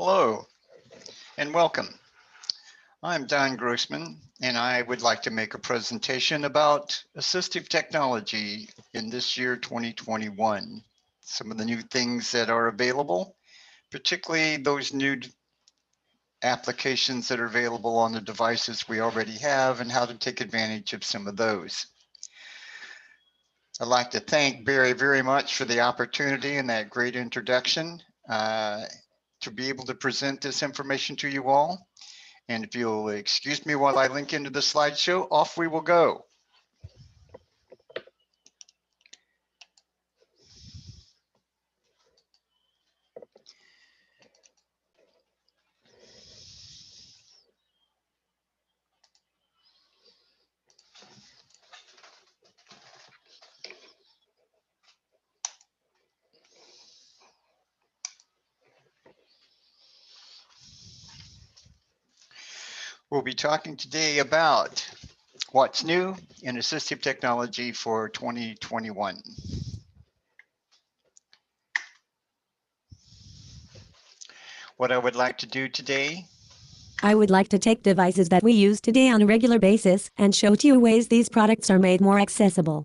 Hello and welcome. I'm Don Grossman, and I would like to make a presentation about assistive technology in this year 2021. Some of the new things that are available, particularly those new applications that are available on the devices we already have and how to take advantage of some of those. I'd like to thank Barry very much for the opportunity and that great introduction to be able to present this information to you all. And if you'll excuse me while I link into the slideshow, off we will go. We'll be talking today about what's new in assistive technology for 2021. What I would like to do today, I would like to take devices that we use today on a regular basis and show to you ways these products are made more accessible.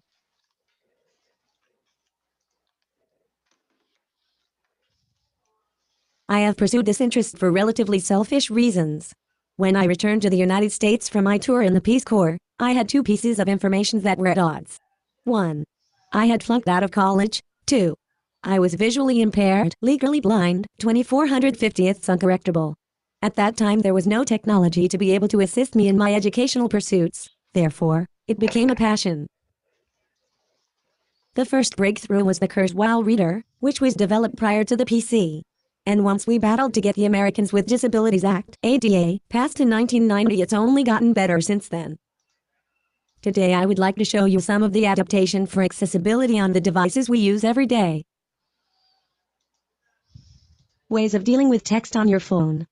I have pursued this interest for relatively selfish reasons. When I returned to the United States from my tour in the Peace Corps, I had two pieces of information that were at odds. 1. I had flunked out of college. 2. I was visually impaired, legally blind, 2450th uncorrectable. At that time there was no technology to be able to assist me in my educational pursuits, therefore, it became a passion. The first breakthrough was the Kurzweil reader, which was developed prior to the PC. And once we battled to get the Americans with Disabilities Act, ADA, passed in 1990, it's only gotten better since then. Today I would like to show you some of the adaptation for accessibility on the devices we use every day. Ways of dealing with text on your phone.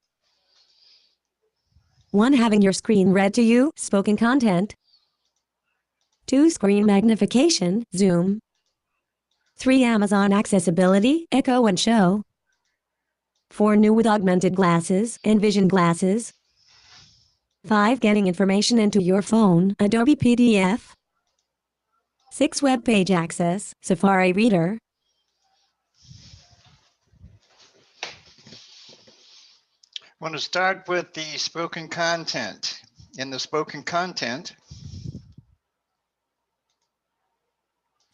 1. Having your screen read to you, spoken content. 2. Screen magnification, zoom. 3. Amazon accessibility, echo and show. 4. New with augmented glasses, Envision glasses. 5. Getting information into your phone, Adobe PDF. 6. Web page access, Safari Reader. I want to start with the spoken content. In the spoken content,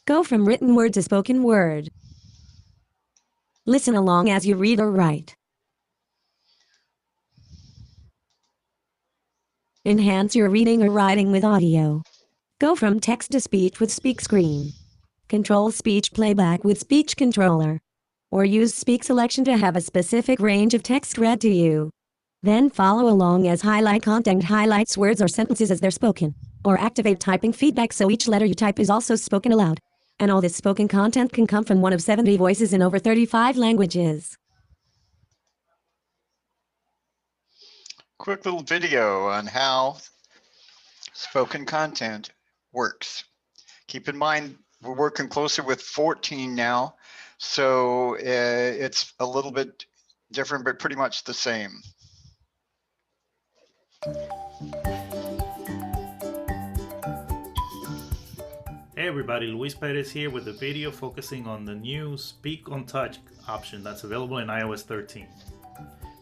Go from written word to spoken word. Listen along as you read or write. Enhance your reading or writing with audio. Go from text to speech with Speak Screen. Control speech playback with Speech Controller. Or use Speak Selection to have a specific range of text read to you. Then follow along as highlight content highlights words or sentences as they're spoken. Or activate typing feedback so each letter you type is also spoken aloud. And all this spoken content can come from one of 70 voices in over 35 languages. quick little video on how spoken content works. Keep in mind, we're working closer with 14 now, so it's a little bit different, but pretty much the same. Hey everybody, Luis Perez here with a video focusing on the new Speak on Touch option that's available in iOS 13.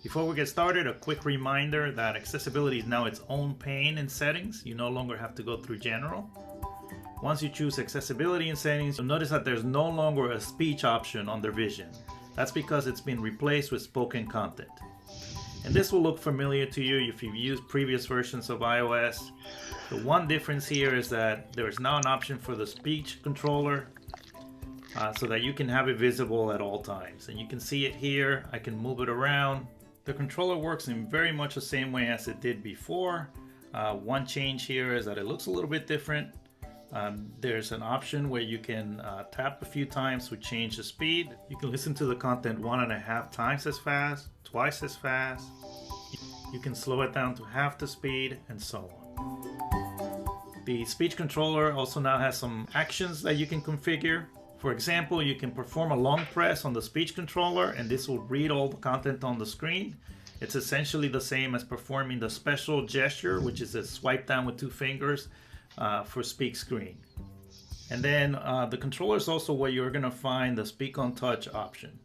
Before we get started, a quick reminder that accessibility is now its own pane in settings. You no longer have to go through general. Once you choose accessibility in settings, you'll notice that there's no longer a speech option under vision. That's because it's been replaced with spoken content. And this will look familiar to you if you've used previous versions of iOS. The one difference here is that there is now an option for the speech controller so that you can have it visible at all times. And you can see it here. I can move it around. The controller works in very much the same way as it did before. One change here is that it looks a little bit different. There's an option where you can tap a few times to change the speed. You can listen to the content 1.5 times as fast, twice as fast. You can slow it down to half the speed, and so on. The speech controller also now has some actions that you can configure. For example, you can perform a long press on the speech controller and this will read all the content on the screen. It's essentially the same as performing the special gesture, which is a swipe down with two fingers for speak screen. And then the controller is also where you're going to find the speak on touch option.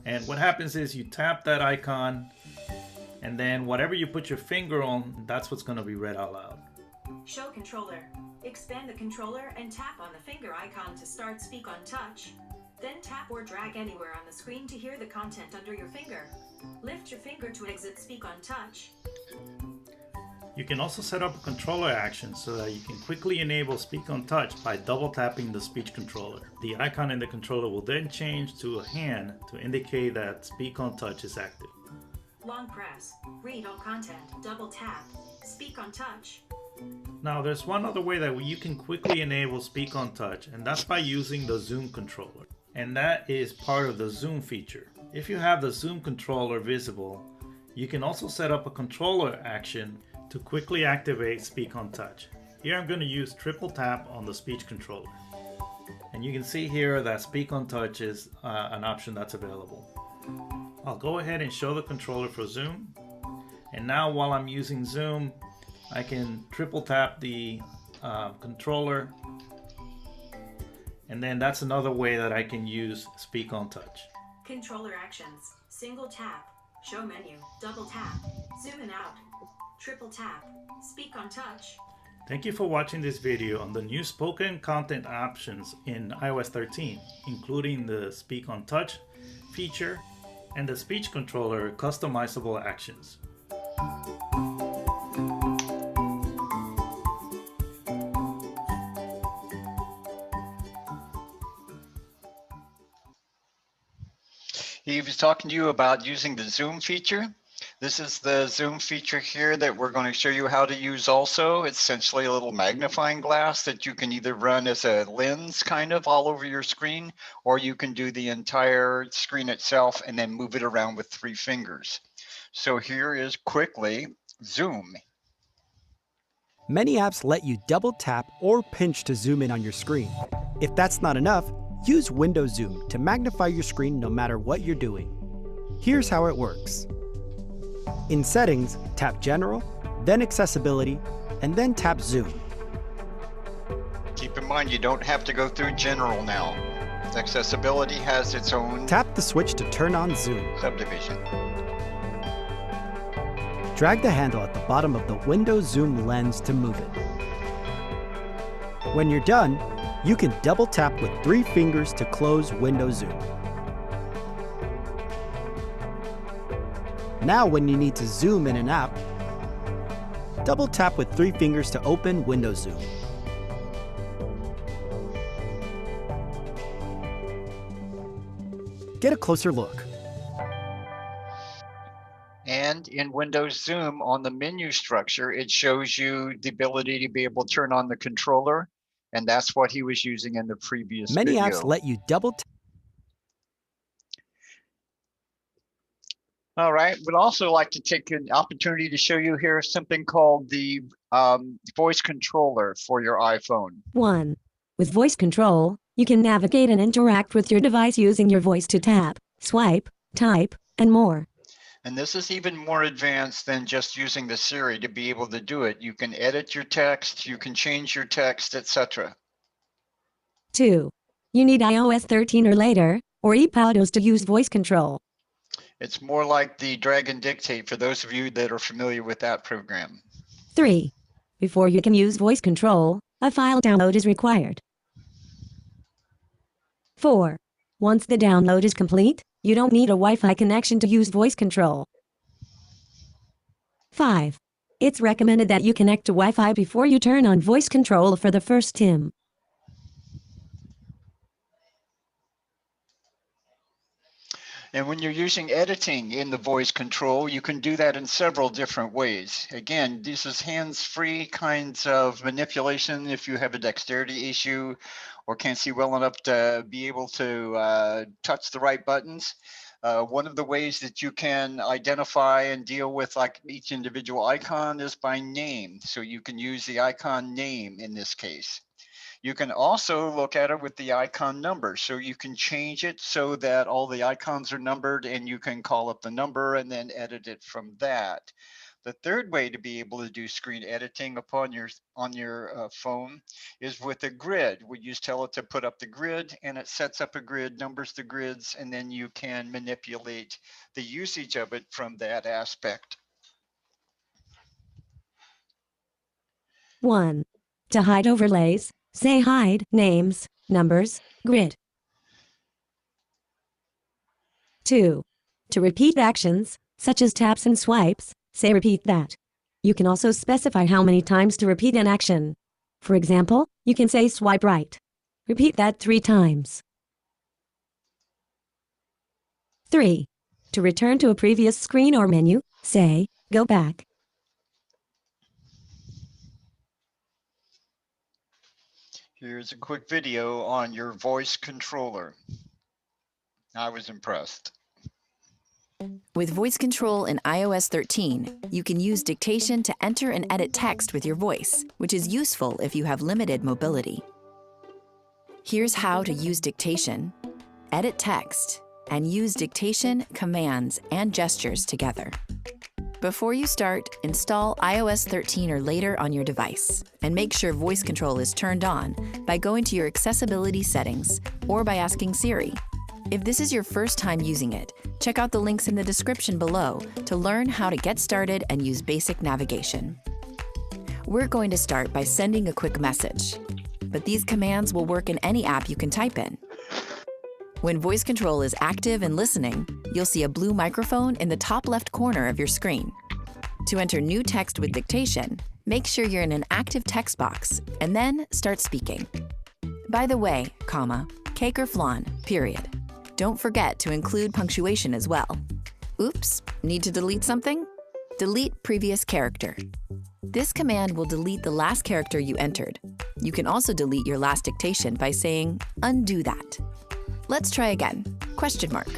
And what happens is you tap that icon and then whatever you put your finger on, that's what's going to be read out loud. Show controller. Expand the controller and tap on the finger icon to start Speak on Touch. Then tap or drag anywhere on the screen to hear the content under your finger. Lift your finger to exit Speak on Touch. You can also set up a controller action so that you can quickly enable Speak on Touch by double tapping the speech controller. The icon in the controller will then change to a hand to indicate that Speak on Touch is active. Long press. Read all content. Double tap. Speak on Touch. Now there's one other way that you can quickly enable Speak on Touch, and that's by using the Zoom controller. And that is part of the Zoom feature. If you have the Zoom controller visible, you can also set up a controller action to quickly activate Speak on Touch. Here I'm going to use triple tap on the speech controller. And you can see here that Speak on Touch is an option that's available. I'll go ahead and show the controller for Zoom. And now while I'm using Zoom, I can triple tap the controller, and then that's another way that I can use Speak on Touch. Controller actions. Single tap. Show menu. Double tap. Zoom in out. Triple tap. Speak on Touch. Thank you for watching this video on the new spoken content options in iOS 13, including the Speak on Touch feature and the speech controller customizable actions. He was talking to you about using the Zoom feature. This is the Zoom feature here that we're going to show you how to use also. It's essentially a little magnifying glass that you can either run as a lens kind of all over your screen, or you can do the entire screen itself and then move it around with 3 fingers. So here is quickly Zoom. Many apps let you double tap or pinch to zoom in on your screen. If that's not enough, use Window Zoom to magnify your screen no matter what you're doing. Here's how it works. In Settings, tap General, then Accessibility, and then tap Zoom. Keep in mind, you don't have to go through General now. Accessibility has its own Tap the switch to turn on Zoom. subdivision. Drag the handle at the bottom of the Window Zoom lens to move it. When you're done, you can double tap with 3 fingers to close Window Zoom. Now when you need to zoom in an app, double tap with 3 fingers to open Window Zoom. Get a closer look. And in Windows Zoom, on the menu structure, it shows you the ability to be able to turn on the controller. And that's what he was using in the previous Many video. apps let you double tap. All right, we'd also like to take an opportunity to show you here something called the voice controller for your iPhone. 1. With voice control, you can navigate and interact with your device using your voice to tap, swipe, type, and more. And this is even more advanced than just using the Siri to be able to do it. You can edit your text, you can change your text, etc. 2. You need iOS 13 or later, or ePautos to use voice control. It's more like the drag and dictate for those of you that are familiar with that program. 3. Before you can use voice control, a file download is required. 4. Once the download is complete, you don't need a Wi-Fi connection to use voice control. 5. It's recommended that you connect to Wi-Fi before you turn on voice control for the first time. And when you're using editing in the voice control, you can do that in several different ways. Again, this is hands-free kinds of manipulation if you have a dexterity issue or can't see well enough to be able to touch the right buttons. One of the ways that you can identify and deal with like each individual icon is by name. So you can use the icon name in this case. You can also look at it with the icon number. So you can change it so that all the icons are numbered and you can call up the number and then edit it from that. The third way to be able to do screen editing on your phone is with a grid. We just tell it to put up the grid and it sets up a grid, numbers the grids, and then you can manipulate the usage of it from that aspect. 1. To hide overlays, say hide names, numbers, grid. 2. To repeat actions, such as taps and swipes, say repeat that. You can also specify how many times to repeat an action. For example, you can say swipe right. Repeat that 3 times. 3. To return to a previous screen or menu, say go back. Here's a quick video on your voice controller. I was impressed. With voice control in iOS 13, you can use dictation to enter and edit text with your voice, which is useful if you have limited mobility. Here's how to use dictation, edit text, and use dictation, commands, and gestures together. Before you start, install iOS 13 or later on your device, and make sure voice control is turned on by going to your accessibility settings or by asking Siri. If this is your first time using it, check out the links in the description below to learn how to get started and use basic navigation. We're going to start by sending a quick message, but these commands will work in any app you can type in. When voice control is active and listening, you'll see a blue microphone in the top left corner of your screen. To enter new text with dictation, make sure you're in an active text box and then start speaking. By the way, comma, cake or flan, period. Don't forget to include punctuation as well. Oops, need to delete something? Delete previous character. This command will delete the last character you entered. You can also delete your last dictation by saying, undo that. Let's try again, question mark.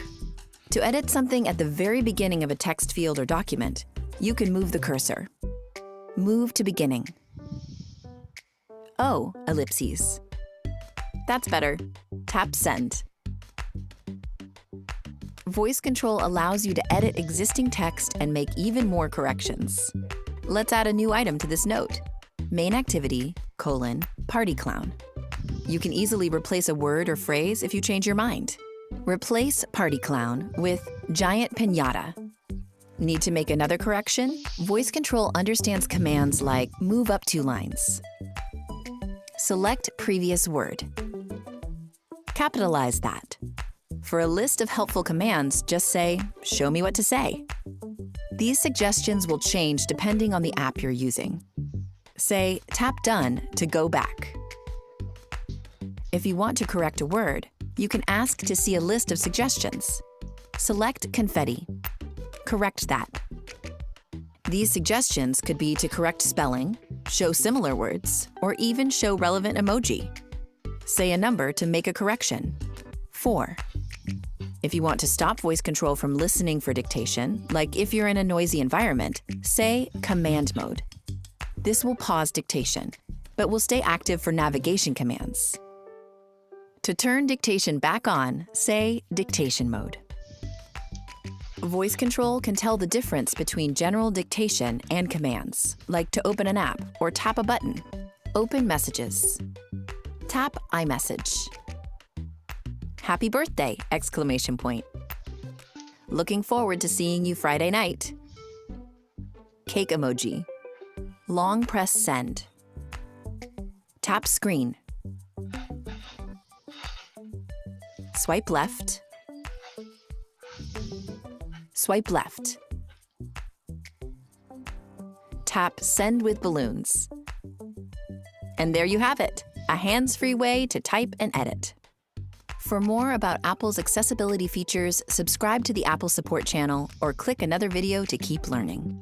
To edit something at the very beginning of a text field or document, you can move the cursor. Move to beginning. Oh, ellipses. That's better. Tap send. Voice control allows you to edit existing text and make even more corrections. Let's add a new item to this note. Main activity, party clown. You can easily replace a word or phrase if you change your mind. Replace party clown with giant piñata. Need to make another correction? Voice control understands commands like move up 2 lines. Select previous word. Capitalize that. For a list of helpful commands, just say, show me what to say. These suggestions will change depending on the app you're using. Say, tap done to go back. If you want to correct a word, you can ask to see a list of suggestions. Select confetti. Correct that. These suggestions could be to correct spelling, show similar words, or even show relevant emoji. Say a number to make a correction. 4. If you want to stop voice control from listening for dictation, like if you're in a noisy environment, say command mode. This will pause dictation, but will stay active for navigation commands. To turn dictation back on, say dictation mode. Voice control can tell the difference between general dictation and commands, like to open an app or tap a button. Open messages. Tap iMessage. Happy birthday! Exclamation point. Looking forward to seeing you Friday night. Cake emoji. Long press send. Tap screen. Swipe left. Swipe left. Tap send with balloons. And there you have it, a hands-free way to type and edit. For more about Apple's accessibility features, subscribe to the Apple Support channel or click another video to keep learning.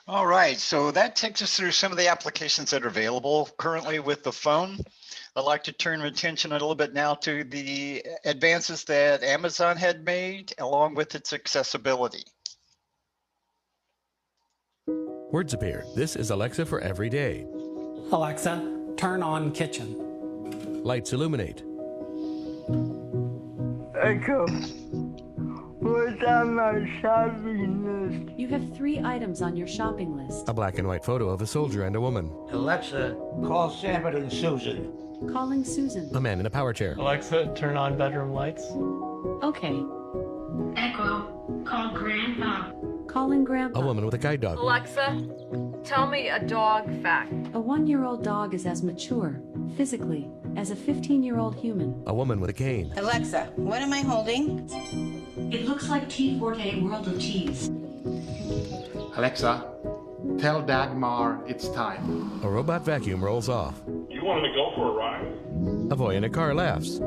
All right, so that takes us through some of the applications that are available currently with the phone. I'd like to turn attention a little bit now to the advances that Amazon had made along with its accessibility. Words appear. This is Alexa for every day. Alexa, turn on kitchen. Lights illuminate. Echo, what's on my shopping list? You have 3 items on your shopping list. A black and white photo of a soldier and a woman. Alexa, call Sanford and Susan. Calling Susan. A man in a power chair. Alexa, turn on bedroom lights. Okay. Echo, call Grandpa. Calling Grandpa. A woman with a guide dog. Alexa, tell me a dog fact. A 1-year-old dog is as mature, physically, as a 15-year-old human. A woman with a cane. Alexa, what am I holding? It looks like Tea Forte World of Teas. Alexa, tell Dagmar it's time. A robot vacuum rolls off. You wanted to go for a ride? A boy in a car laughs.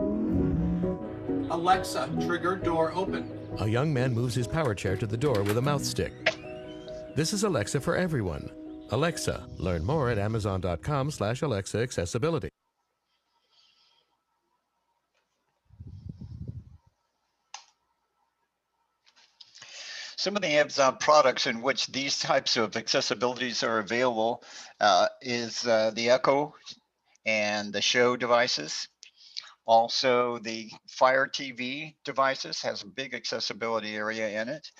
Alexa, trigger door open. A young man moves his power chair to the door with a mouth stick. This is Alexa for everyone. Alexa, learn more at amazon.com/Alexa accessibility. Some of the Amazon products in which these types of accessibilities are available is the Echo and the Show devices. Also, the Fire TV devices has a big accessibility area in it.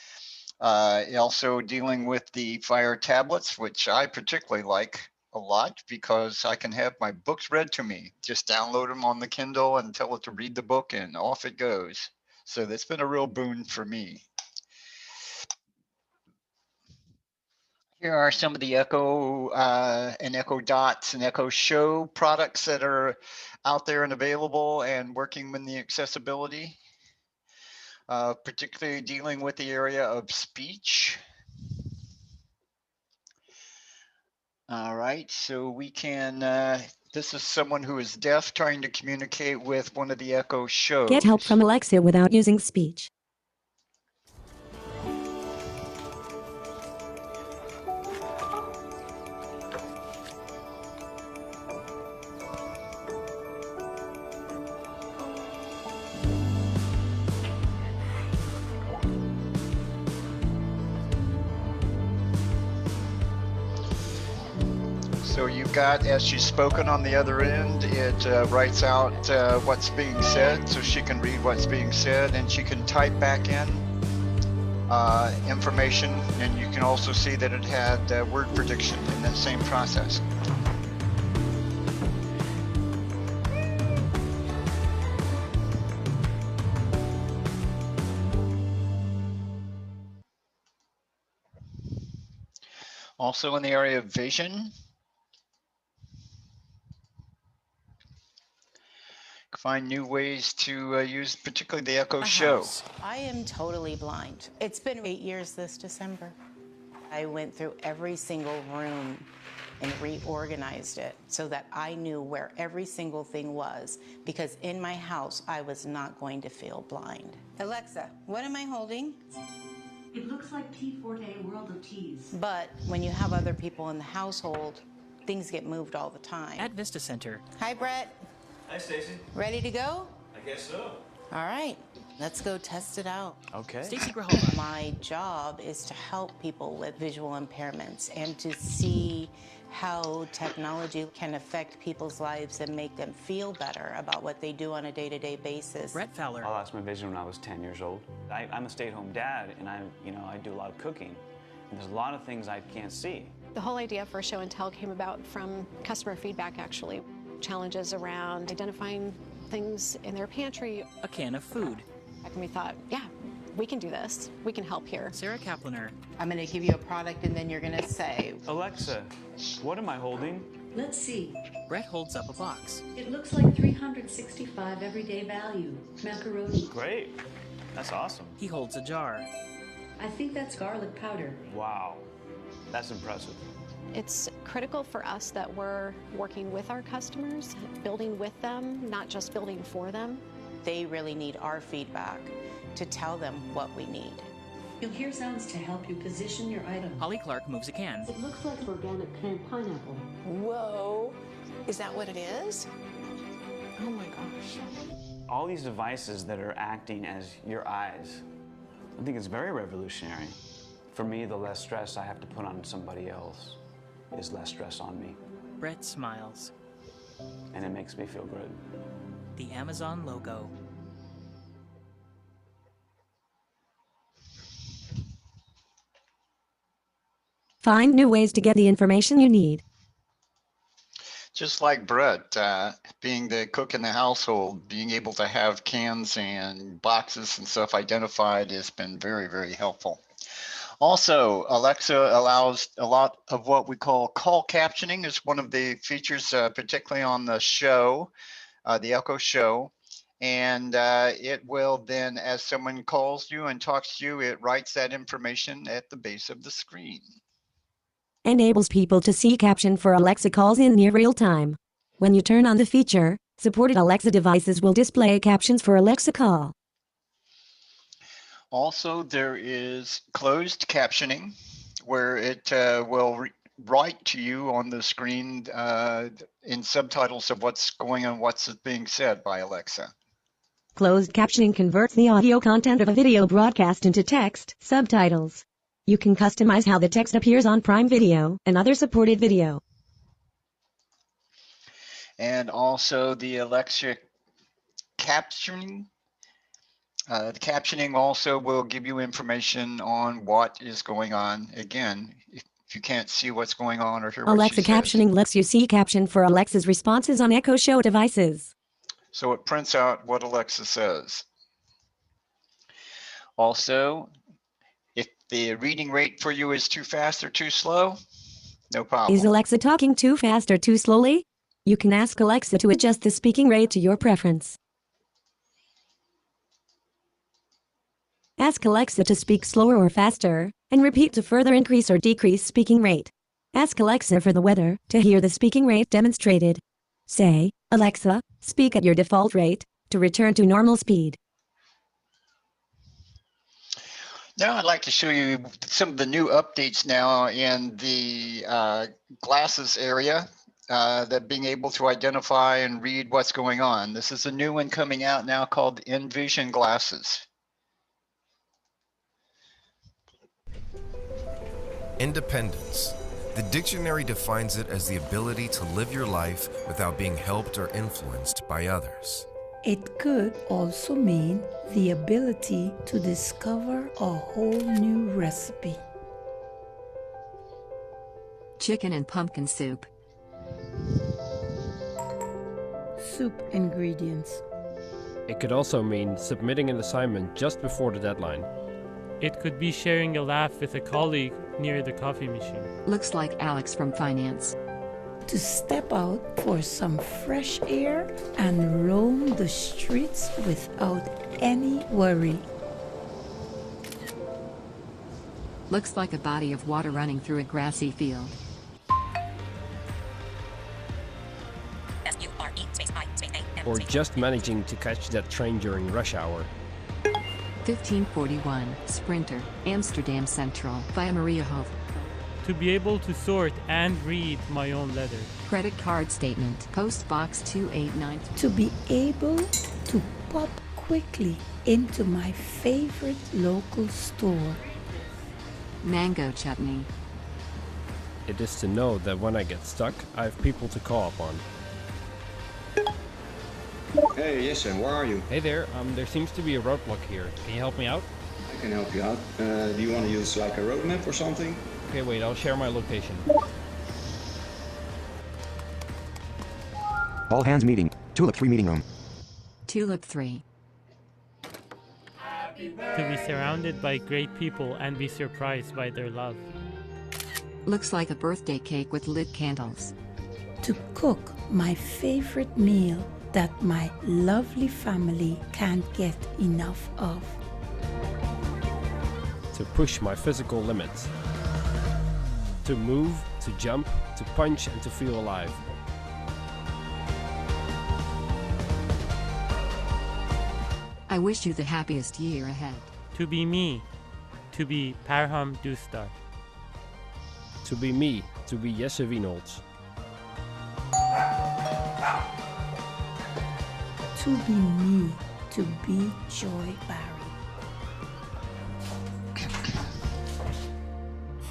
Also dealing with the Fire tablets, which I particularly like a lot because I can have my books read to me. Just download them on the Kindle and tell it to read the book and off it goes. So that's been a real boon for me. Here are some of the Echo and Echo Dots and Echo Show products that are out there and available and working with the accessibility, particularly dealing with the area of speech. All right, so we can, this is someone who is deaf trying to communicate with one of the Echo Shows. Get help from Alexa without using speech. So you've got, as she's spoken on the other end, it writes out what's being said, so she can read what's being said, and she can type back in information, and you can also see that it had word prediction in that same process. Also in the area of vision, find new ways to use particularly the Echo Show. I am totally blind. It's been 8 years this December. I went through every single room and reorganized it so that I knew where every single thing was, because in my house, I was not going to feel blind. Alexa, what am I holding? It looks like Tea Forte World of Teas. But when you have other people in the household, things get moved all the time. At Vista Center. Hi, Brett. Hi, Stacy. Ready to go? I guess so. All right, let's go test it out. Okay. Stacy Grahova. My job is to help people with visual impairments and to see how technology can affect people's lives and make them feel better about what they do on a day-to-day basis. Brett Fowler. I lost my vision when I was 10 years old. I'm a stay-at-home dad, and I do a lot of cooking, and there's a lot of things I can't see. The whole idea for Show and Tell came about from customer feedback, actually. Challenges around identifying things in their pantry. A can of food. And we thought, yeah, we can do this. We can help here. Sarah Kaplaner. I'm going to give you a product, and then you're going to say, Alexa, what am I holding? Let's see. Brett holds up a box. It looks like 365 everyday value. Macaroni. Great. That's awesome. He holds a jar. I think that's garlic powder. Wow. That's impressive. It's critical for us that we're working with our customers, building with them, not just building for them. They really need our feedback to tell them what we need. You'll hear sounds to help you position your item. Holly Clark moves a can. It looks like organic canned pineapple. Whoa, is that what it is? Oh my gosh. All these devices that are acting as your eyes, I think it's very revolutionary. For me, the less stress I have to put on somebody else is less stress on me. Brett smiles. And it makes me feel good. The Amazon logo. Find new ways to get the information you need. Just like Brett, being the cook in the household, being able to have cans and boxes and stuff identified has been very, very helpful. Also, Alexa allows a lot of what we call call captioning is one of the features, particularly on the show, the Echo Show. And it will then, as someone calls you and talks to you, it writes that information at the base of the screen. Enables people to see caption for Alexa calls in near real time. When you turn on the feature, supported Alexa devices will display captions for Alexa call. Also, there is closed captioning, where it will write to you on the screen in subtitles of what's going on, what's being said by Alexa. Closed captioning converts the audio content of a video broadcast into text subtitles. You can customize how the text appears on Prime Video and other supported video. And also the Alexa captioning. The captioning also will give you information on what is going on. Again, if you can't see what's going on or hear what Alexa she says. captioning lets you see caption for Alexa's responses on Echo Show devices. So it prints out what Alexa says. Also, if the reading rate for you is too fast or too slow, no problem. Is Alexa talking too fast or too slowly? You can ask Alexa to adjust the speaking rate to your preference. Ask Alexa to speak slower or faster, and repeat to further increase or decrease speaking rate. Ask Alexa for the weather to hear the speaking rate demonstrated. Say, Alexa, speak at your default rate, to return to normal speed. Now I'd like to show you some of the new updates now in the glasses area, that being able to identify and read what's going on. This is a new one coming out now called Envision Glasses. Independence. The dictionary defines it as the ability to live your life without being helped or influenced by others. It could also mean the ability to discover a whole new recipe. Chicken and pumpkin soup. Soup ingredients. It could also mean submitting an assignment just before the deadline. It could be sharing a laugh with a colleague near the coffee machine. Looks like Alex from finance. To step out for some fresh air and roam the streets without any worry. Looks like a body of water running through a grassy field. Or just managing to catch that train during rush hour. 1541, Sprinter, Amsterdam Central, via Mariahof. To be able to sort and read my own letter. Credit card statement, Post Box 289. To be able to pop quickly into my favorite local store. Mango chutney. It is to know that when I get stuck, I have people to call upon. Hey, yes, and where are you? Hey there, there seems to be a roadblock here. Can you help me out? I can help you out. Do you want to use like a road map or something? Okay, wait, I'll share my location. All hands meeting. Tulip 3 meeting room. Tulip 3. To be surrounded by great people and be surprised by their love. Looks like a birthday cake with lit candles. To cook my favorite meal that my lovely family can't get enough of. To push my physical limits. To move, to jump, to punch, and to feel alive. I wish you the happiest year ahead. To be me. To be Parham Dustar. To be me. To be Jesse Wienholz. to be me, to be Joy Barry.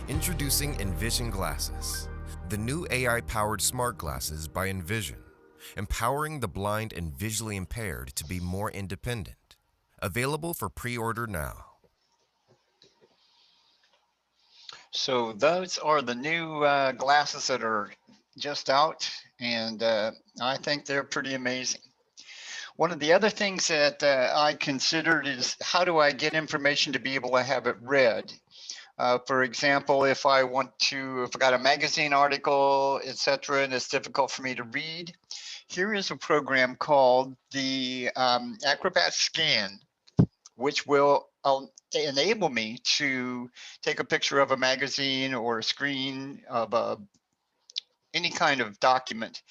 Introducing Envision Glasses, the new AI-powered smart glasses by Envision, empowering the blind and visually impaired to be more independent. Available for pre-order now. So those are the new glasses that are just out, and I think they're pretty amazing. One of the other things that I considered is how do I get information to be able to have it read? For example, if I got a magazine article, etc., and it's difficult for me to read, here is a program called the Acrobat Scan, which will enable me to take a picture of a magazine or a screen of any kind of document.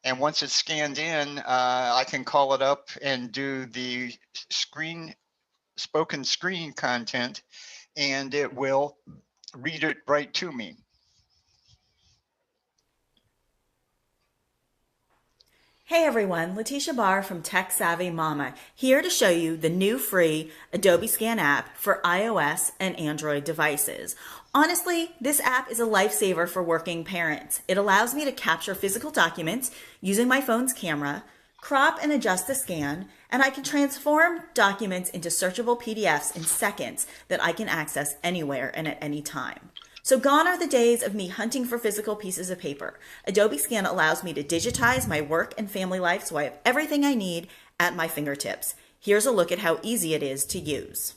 And once it's scanned in, I can call it up and do the spoken screen content, and it will read it right to me. Hey everyone, Letitia Barr from Tech Savvy Mama, here to show you the new free Adobe Scan app for iOS and Android devices. Honestly, this app is a lifesaver for working parents. It allows me to capture physical documents using my phone's camera, crop and adjust the scan, and I can transform documents into searchable PDFs in seconds that I can access anywhere and at any time. So gone are the days of me hunting for physical pieces of paper. Adobe Scan allows me to digitize my work and family life so I have everything I need at my fingertips. Here's a look at how easy it is to use.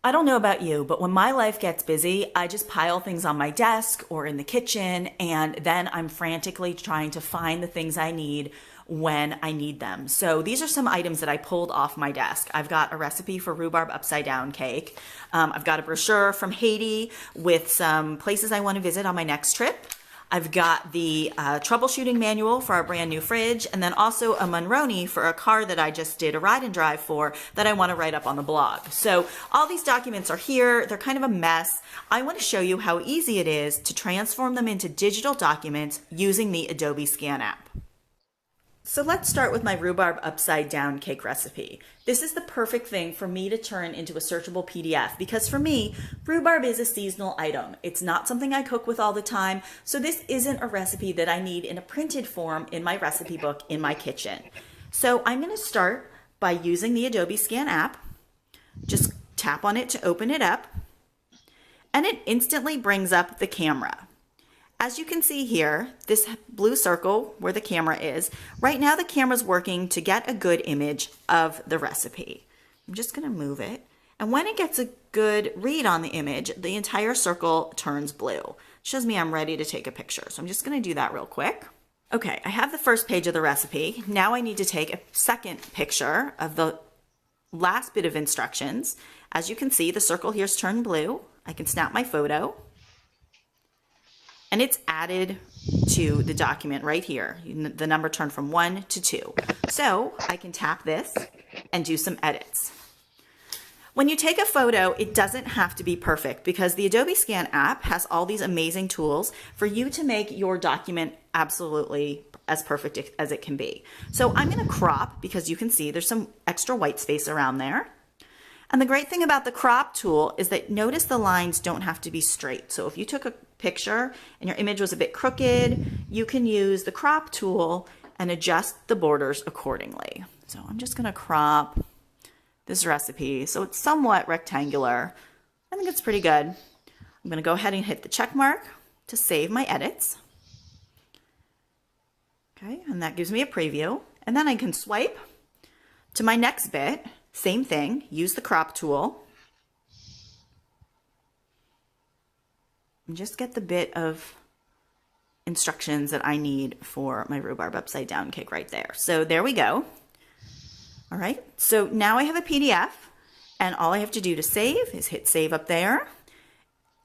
I don't know about you, but when my life gets busy, I just pile things on my desk or in the kitchen, and then I'm frantically trying to find the things I need when I need them. So these are some items that I pulled off my desk. I've got a recipe for rhubarb upside down cake. I've got a brochure from Haiti with some places I want to visit on my next trip. I've got the troubleshooting manual for our brand new fridge, and then also a Monroney for a car that I just did a ride and drive for that I want to write up on the blog. So all these documents are here. They're kind of a mess. I want to show you how easy it is to transform them into digital documents using the Adobe Scan app. So let's start with my rhubarb upside down cake recipe. This is the perfect thing for me to turn into a searchable PDF because for me, rhubarb is a seasonal item. It's not something I cook with all the time, so this isn't a recipe that I need in a printed form in my recipe book in my kitchen. So I'm going to start by using the Adobe Scan app. Just tap on it to open it up, and it instantly brings up the camera. As you can see here, this blue circle where the camera is, right now the camera's working to get a good image of the recipe. I'm just going to move it. And when it gets a good read on the image, the entire circle turns blue. It shows me I'm ready to take a picture. So I'm just going to do that real quick. Okay, I have the first page of the recipe. Now I need to take a second picture of the last bit of instructions. As you can see, the circle here's turned blue. I can snap my photo. And it's added to the document right here. The number turned from 1 to 2. So I can tap this and do some edits. When you take a photo, it doesn't have to be perfect because the Adobe Scan app has all these amazing tools for you to make your document absolutely as perfect as it can be. So I'm going to crop because you can see there's some extra white space around there. And the great thing about the crop tool is that notice the lines don't have to be straight. So if you took a picture and your image was a bit crooked, you can use the crop tool and adjust the borders accordingly. So I'm just going to crop this recipe so it's somewhat rectangular. I think it's pretty good. I'm going to go ahead and hit the check mark to save my edits. Okay, and that gives me a preview. And then I can swipe to my next bit. Same thing, use the crop tool. And just get the bit of instructions that I need for my rhubarb upside down cake right there. So there we go. All right, so now I have a PDF and all I have to do to save is hit save up there.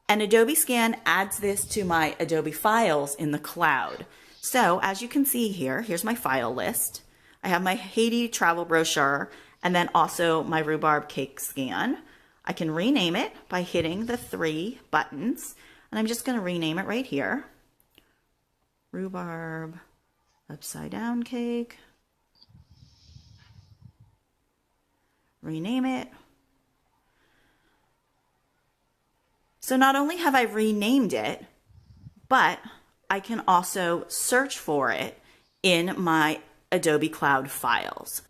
And Adobe Scan adds this to my Adobe files in the cloud. So as you can see here, here's my file list. I have my Haiti travel brochure and then also my rhubarb cake scan. I can rename it by hitting the 3 buttons. And I'm just going to rename it right here. Rhubarb upside down cake. rename it. So not only have I renamed it, but I can also search for it in my Adobe Cloud files.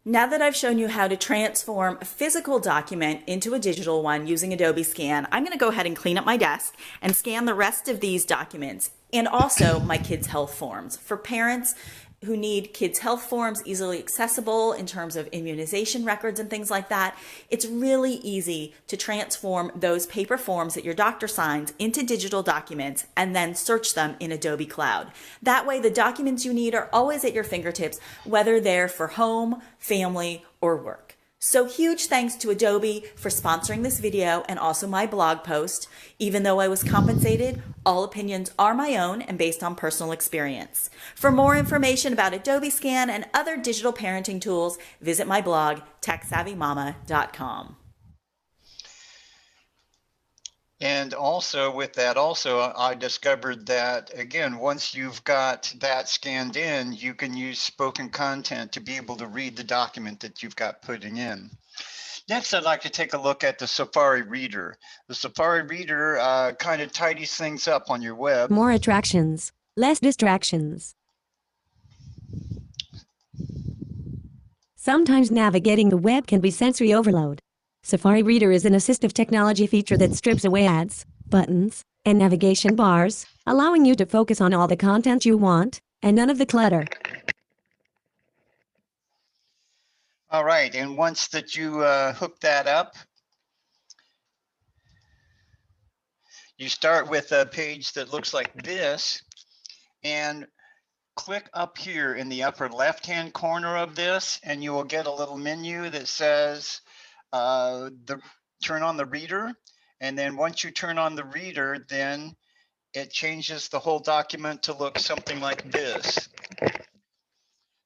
Now that I've shown you how to transform a physical document into a digital one using Adobe Scan, I'm going to go ahead and clean up my desk and scan the rest of these documents and also my kids' health forms. For parents who need kids' health forms easily accessible in terms of immunization records and things like that, it's really easy to transform those paper forms that your doctor signs into digital documents and then search them in Adobe Cloud. That way, the documents you need are always at your fingertips, whether they're for home, family, or work. So huge thanks to Adobe for sponsoring this video and also my blog post. Even though I was compensated, all opinions are my own and based on personal experience. For more information about Adobe Scan and other digital parenting tools, visit my blog, techsavvymama.com. And also with that, I discovered that, again, once you've got that scanned in, you can use spoken content to be able to read the document that you've got putting in. Next, I'd like to take a look at the Safari Reader. The Safari Reader kind of tidies things up on your web. More attractions, less distractions. Sometimes navigating the web can be sensory overload. Safari Reader is an assistive technology feature that strips away ads, buttons, and navigation bars, allowing you to focus on all the content you want and none of the clutter. All right, and once that you hook that up, you start with a page that looks like this, and click up here in the upper left-hand corner of this, and you will get a little menu that says turn on the reader. And then once you turn on the reader, then it changes the whole document to look something like this.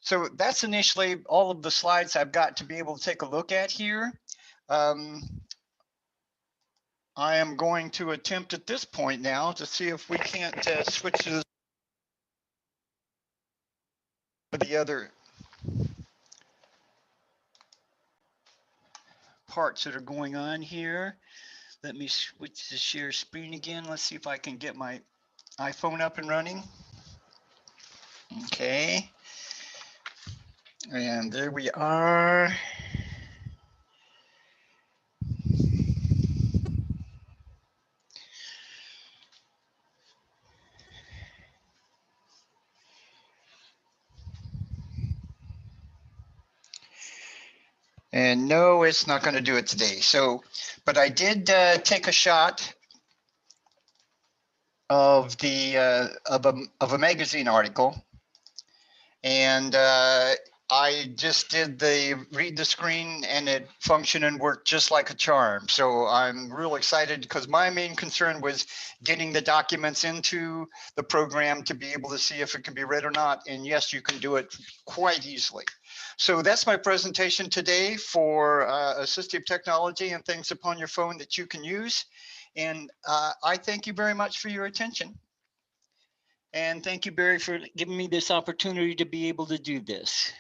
So that's initially all of the slides I've got to be able to take a look at here. I am going to attempt at this point now to see if we can't switch to the other parts that are going on here. Let me switch to share screen again. Let's see if I can get my iPhone up and running. Okay. And there we are. And no, it's not going to do it today. So, but I did take a shot of the of a magazine article, and I just did the read the screen, and it functioned and worked just like a charm. So I'm real excited because my main concern was getting the documents into the program to be able to see if it can be read or not. And yes, you can do it quite easily. So that's my presentation today for assistive technology and things upon your phone that you can use. And I thank you very much for your attention. And thank you, Barry, for giving me this opportunity to be able to do this.